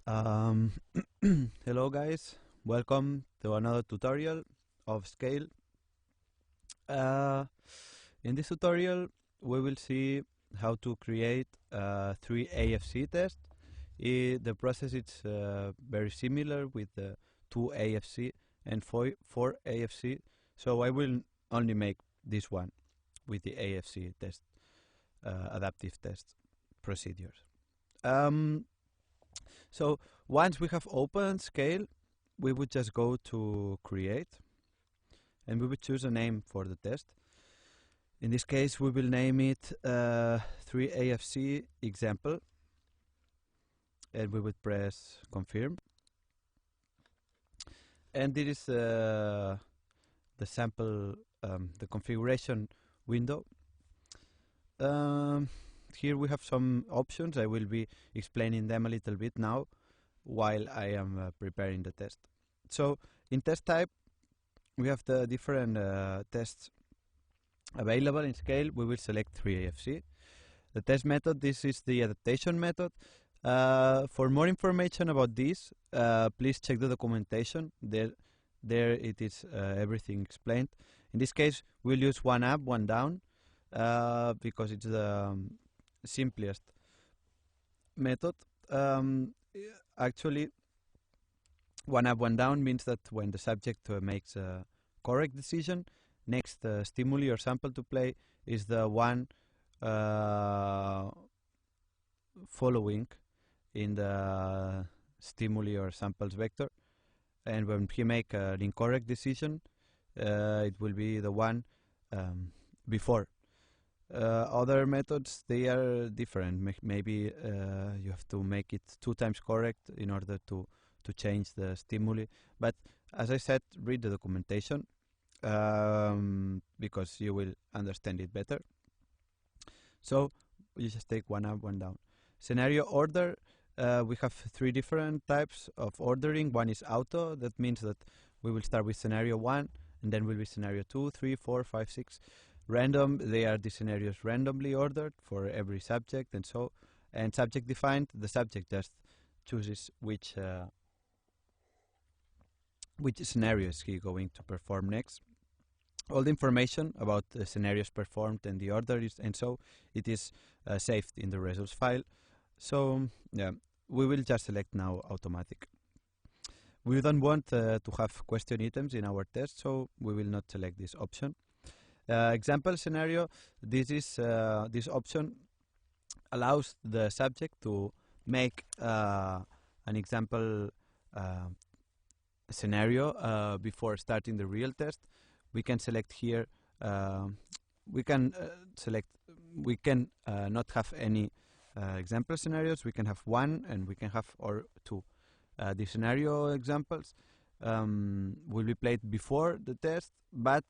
Um, Hello guys, welcome to another tutorial of Scale. Uh, in this tutorial we will see how to create 3 AFC tests. The process is very similar with the 2 AFC and 4 AFC, so I will only make this one with the AFC test, adaptive test procedures. Um, So once we have opened Scale, we would just go to Create, and we would choose a name for the test. In this case, we will name it 3AFC example, and we would press confirm. And this is the sample, the configuration window. Here we have some options. I will be explaining them a little bit now while I am preparing the test. So in test type, we have the different tests available in Scale. We will select 3AFC. The test method, this is the adaptation method. For more information about this, please check the documentation. There it is, everything explained. In this case, we'll use one up, one down, because it's the simplest method. Actually, one up, one down means that when the subject makes a correct decision, next stimuli or sample to play is the one following in the stimuli or samples vector, and when he make an incorrect decision, it will be the one before. Other methods, they are different. Maybe you have to make it 2 times correct in order to change the stimuli. But as I said, read the documentation because you will understand it better. So you just take one up, one down. Scenario order, we have 3 different types of ordering. One is auto. That means that we will start with scenario 1, and then will be scenario 2, 3, 4, 5, 6. Random, they are the scenarios randomly ordered for every subject, and so. And subject defined, the subject just chooses which scenario is he going to perform next. All the information about the scenarios performed and the order is, and so it is saved in the results file. So yeah, we will just select now automatic. We don't want to have question items in our test, so we will not select this option. Example scenario, this is this option allows the subject to make an example scenario before starting the real test. We can select here, we can not have any example scenarios. We can have one, and we can have or two. The scenario examples will be played before the test, but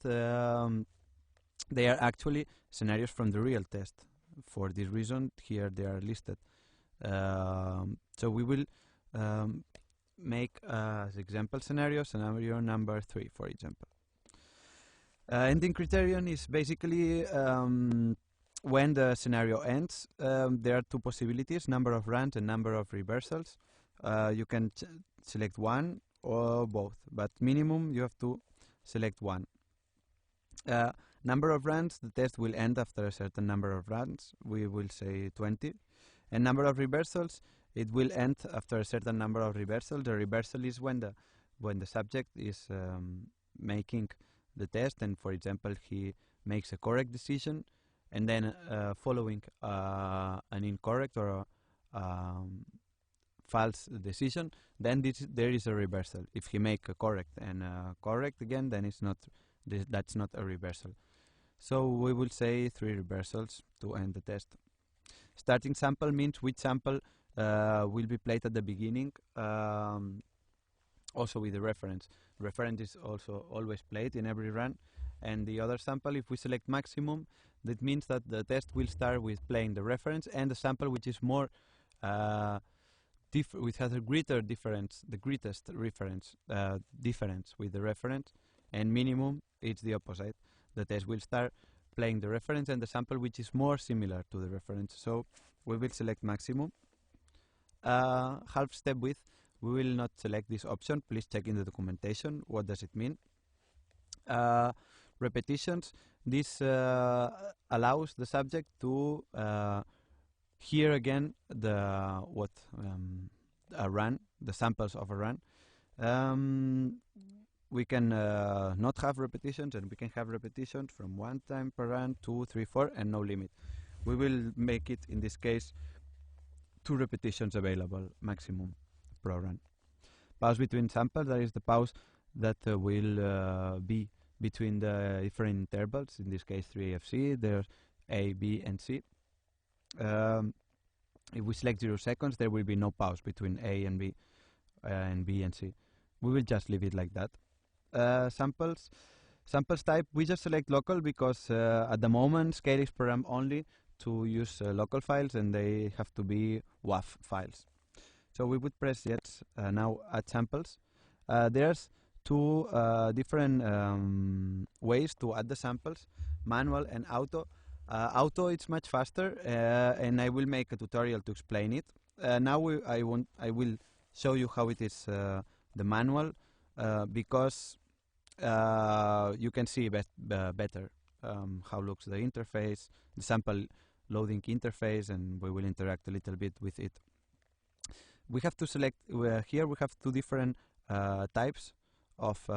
they are actually scenarios from the real test. For this reason, here they are listed. So we will make as example scenario number 3, for example. Ending criterion is basically when the scenario ends. There are 2 possibilities: number of runs and number of reversals. You can select one or both, but minimum you have to select one. Number of runs, the test will end after a certain number of runs. We will say 20. And number of reversals, it will end after a certain number of reversals. The reversal is when the subject is making the test, and for example he makes a correct decision, and then following an incorrect or a false decision, then there is a reversal. If he make a correct and correct again, then it's not that's not a reversal. So we will say 3 reversals to end the test. Starting sample means which sample will be played at the beginning, also with the reference. Reference is also always played in every run. And the other sample, if we select maximum, that means that the test will start with playing the reference and the sample which is more which has a greater difference, the greatest reference difference with the reference, and minimum it's the opposite. The test will start playing the reference and the sample which is more similar to the reference. So we will select maximum. half step width, we will not select this option. Please check in the documentation. What does it mean? Repetitions. This allows the subject to hear again the a run, the samples of a run. We can not have repetitions, and we can have repetitions from 1 time per run, 2, 3, 4, and no limit. We will make it, in this case, 2 repetitions available maximum per run. Pause between samples, that is the pause that will be between the different intervals, in this case 3 AFC, there's A, B, and C. If we select 0 seconds, there will be no pause between A and B and C. We will just leave it like that. Samples type, we just select local because at the moment Scale is programmed only to use local files, and they have to be WAV files. So we would press yes. Now add samples. There's 2 different ways to add the samples, manual and auto. Auto, it's much faster, and I will make a tutorial to explain it. Now I will show you how it is the manual, because you can see better how looks the interface, the sample loading interface, and we will interact a little bit with it. We have to select here. We have 2 different types of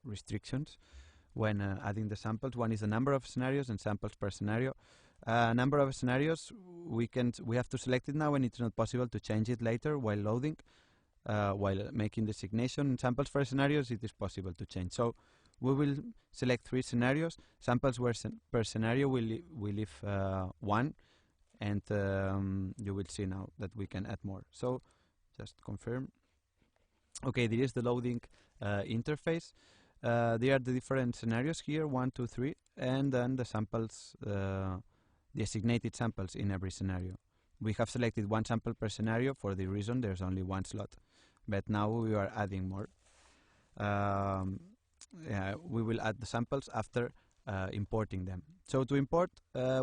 restrictions when adding the samples. One is the number of scenarios and samples per scenario. Number of scenarios, we have to select it now, and it's not possible to change it later while loading, while making the designation. Samples per scenarios, it is possible to change. So we will select 3 scenarios. Samples per scenario we leave 1, and you will see now that we can add more. So just confirm. Okay, there is the loading interface. There are the different scenarios here, 1, 2, 3, and then the samples, designated samples in every scenario. We have selected 1 sample per scenario for the reason there's only 1 slot, but now we are adding more. We will add the samples after importing them. So to import,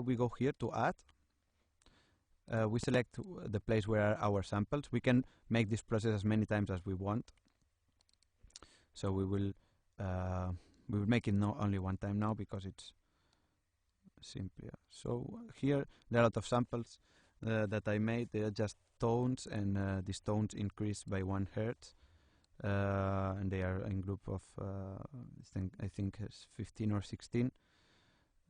we go here to add. We select the place where are our samples. We can make this process as many times as we want. So we will make it only 1 time now because it's simpler. So here there are a lot of samples that I made. They are just tones, and these tones increase by 1 hertz, and they are in group of I think it's 15 or 16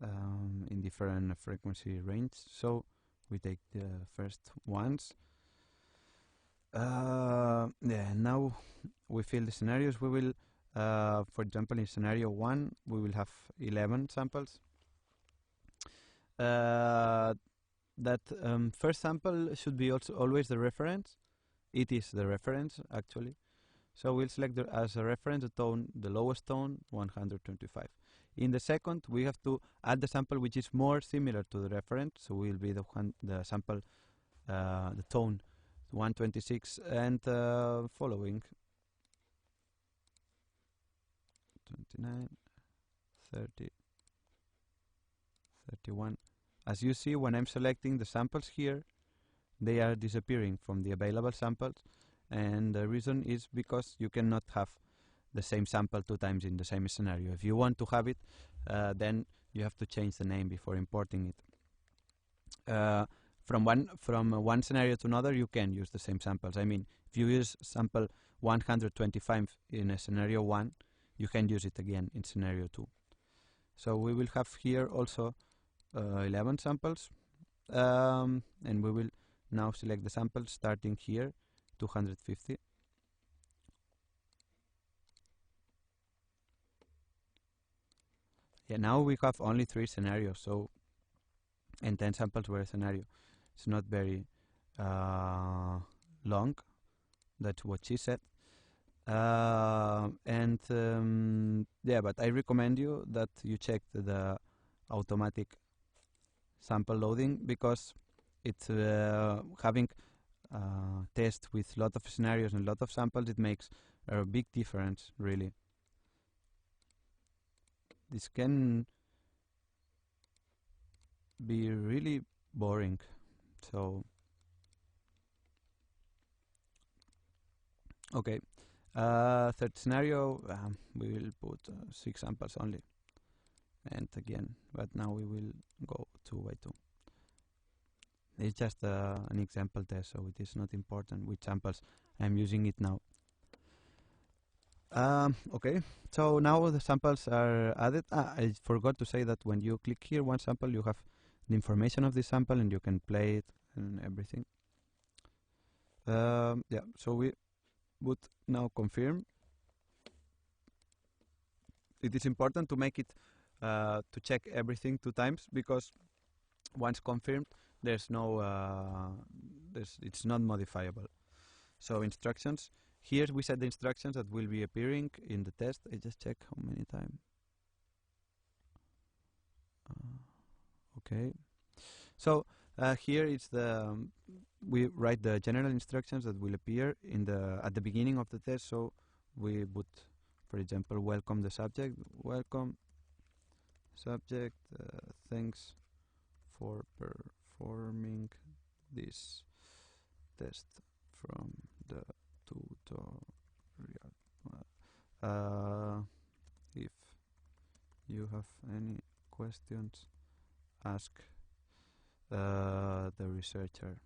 in different frequency range. So we take the first ones. Now we fill the scenarios. We will, for example, in scenario 1, we will have 11 samples. That first sample should be also always the reference. It is the reference, actually. So we'll select as a reference the tone, the lowest tone, 125. In the second, we have to add the sample which is more similar to the reference. So will be the sample, the tone, 126, and following 29, 30, 31. As you see, when I'm selecting the samples here, they are disappearing from the available samples, and the reason is because you cannot have the same sample 2 times in the same scenario. If you want to have it, then you have to change the name before importing it. From one scenario to another, you can use the same samples. I mean, if you use sample 125 in a scenario 1, you can use it again in scenario 2. So we will have here also 11 samples, and we will now select the samples starting here, 250. Yeah, now we have only 3 scenarios, so and 10 samples per scenario. It's not very long. That's what she said. Yeah, but I recommend you that you check the automatic sample loading, because it's having test with lot of scenarios and lot of samples, it makes a big difference, really. This can be really boring. So okay, third scenario, we will put 6 samples only, and again, but now we will go 2 by 2. It's just an example test, so it is not important which samples I'm using it now. Okay, so now the samples are added. I forgot to say that when you click here one sample, you have the information of the sample and you can play it and everything. Yeah, so we would now confirm. It is important to make it to check everything 2 times, because once confirmed, there's no it's not modifiable. So instructions. Here we set the instructions that will be appearing in the test. I just check how many times. Okay. So here it's the we write the general instructions that will appear in the at the beginning of the test. So we would, for example, welcome the subject. Welcome subject. Thanks for performing this test from the tutorial. If you have any questions, ask the researcher.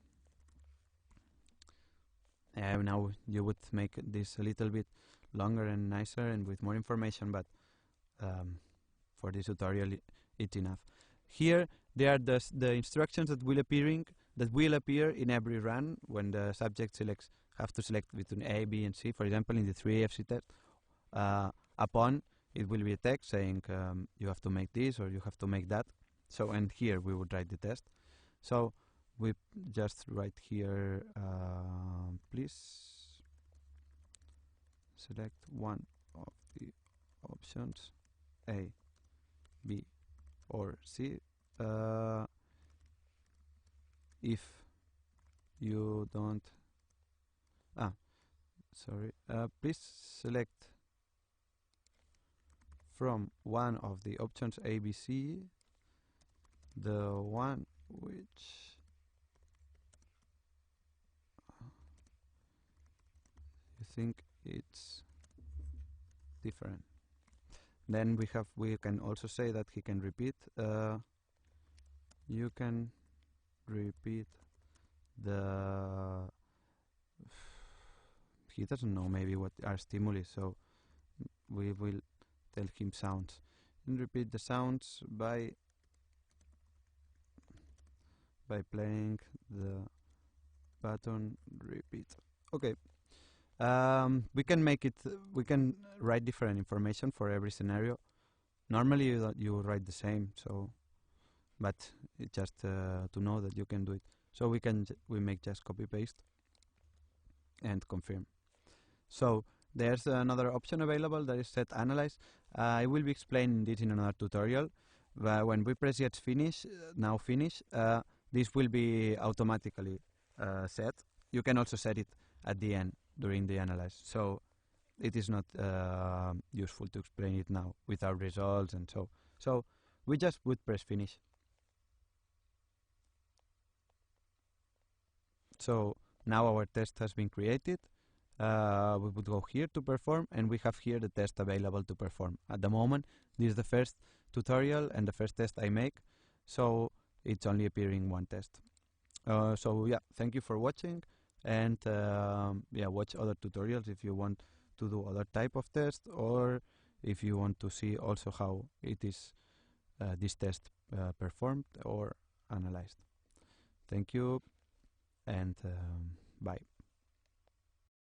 Now you would make this a little bit longer and nicer and with more information, but for this tutorial it's enough. Here there are the instructions that will appear in every run when the subject have to select between A, B, and C. For example, in the 3AFC test, upon it will be a text saying you have to make this or you have to make that. So, and here we would write the test. So we just write here, please select one of the options, A, B, or C. If you don't, please select from one of the options A, B, C, the one which you think it's different. Then we can also say that he can repeat. You can repeat the. He doesn't know maybe what are stimuli, so we will tell him sounds and repeat the sounds by playing the button repeat. Okay. We can make it. We can write different information for every scenario. Normally you write the same, so, but it's just to know that you can do it. So we make just copy paste and confirm. So there's another option available that is set analyze. I will be explaining this in another tutorial. When we press yes finish, now finish, this will be automatically set. You can also set it at the end during the analyze. So it is not useful to explain it now without results and so. So we just would press finish. So now our test has been created. We would go here to perform, and we have here the test available to perform. At the moment, this is the first tutorial and the first test I make, so it's only appearing one test. So yeah, thank you for watching, and yeah, watch other tutorials if you want to do other type of test, or if you want to see also how it is this test performed or analyzed. Thank you, and bye.